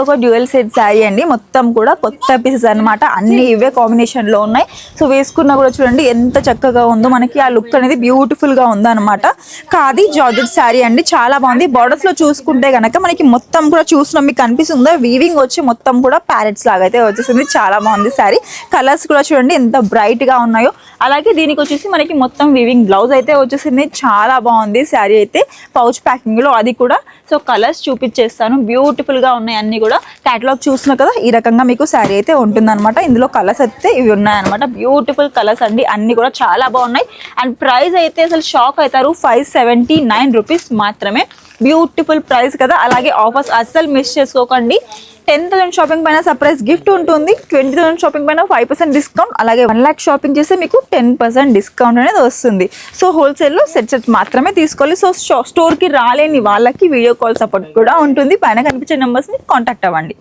ఒక dual set sari అండి, మొత్తం కూడా కొత్త పీసెస్ అన్నమాట, అన్ని ఇవే కాంబినేషన్ లో ఉన్నాయి. సో వేసుకున్నా కూడా చూడండి ఎంత చక్కగా ఉందో, మనకి ఆ లుక్ అనేది బ్యూటిఫుల్ గా ఉందో అనమాట. ఖాదీ జార్జెట్ శారీ అండి, చాలా బాగుంది. బార్డర్స్ లో చూసుకుంటే గనక మనకి మొత్తం కూడా చూసిన మీకు కనిపిస్తుందో వీవింగ్ వచ్చి మొత్తం కూడా ప్యారెట్స్ లాగా అయితే వచ్చేసింది. చాలా బాగుంది శారీ. కలర్స్ కూడా చూడండి ఎంత బ్రైట్ గా ఉన్నాయో. అలాగే దీనికి వచ్చేసి మనకి మొత్తం వీవింగ్ బ్లౌజ్ అయితే వచ్చేసింది. చాలా బాగుంది శారీ అయితే, పౌచ్ ప్యాకింగ్ లో అది కూడా. సో కలర్స్ చూపించేస్తాను, బ్యూటిఫుల్ గా ఉన్నాయి అన్ని కూడా. క్యాటలాగ్ చూసిన కదా ఈ రకంగా మీకు శారీ అయితే ఉంటుంది అనమాట. ఇందులో కలర్స్ అయితే ఇవి ఉన్నాయన్నమాట, బ్యూటిఫుల్ కలర్స్ అండి, అన్ని కూడా చాలా బాగున్నాయి. అండ్ ప్రైస్ అయితే అసలు షాక్ అవుతారు, 579 రూపీస్ మాత్రమే. బ్యూటిఫుల్ ప్రైస్ కదా. అలాగే ఆఫర్స్ అస్సలు మిస్ చేసుకోకండి. 10,000 షాపింగ్ పైన సర్ప్రైజ్ గిఫ్ట్ ఉంటుంది, 20,000 షాపింగ్ పైన 5% డిస్కౌంట్, అలాగే 1 lakh షాపింగ్ చేస్తే మీకు 10% డిస్కౌంట్ అనేది వస్తుంది. సో హోల్సేల్లో సెట్ మాత్రమే తీసుకోవాలి. సో స్టోర్కి రాలేని వాళ్ళకి వీడియో కాల్ సపోర్ట్ కూడా ఉంటుంది. పైన కనిపించే నెంబర్స్ని కాంటాక్ట్ అవ్వండి.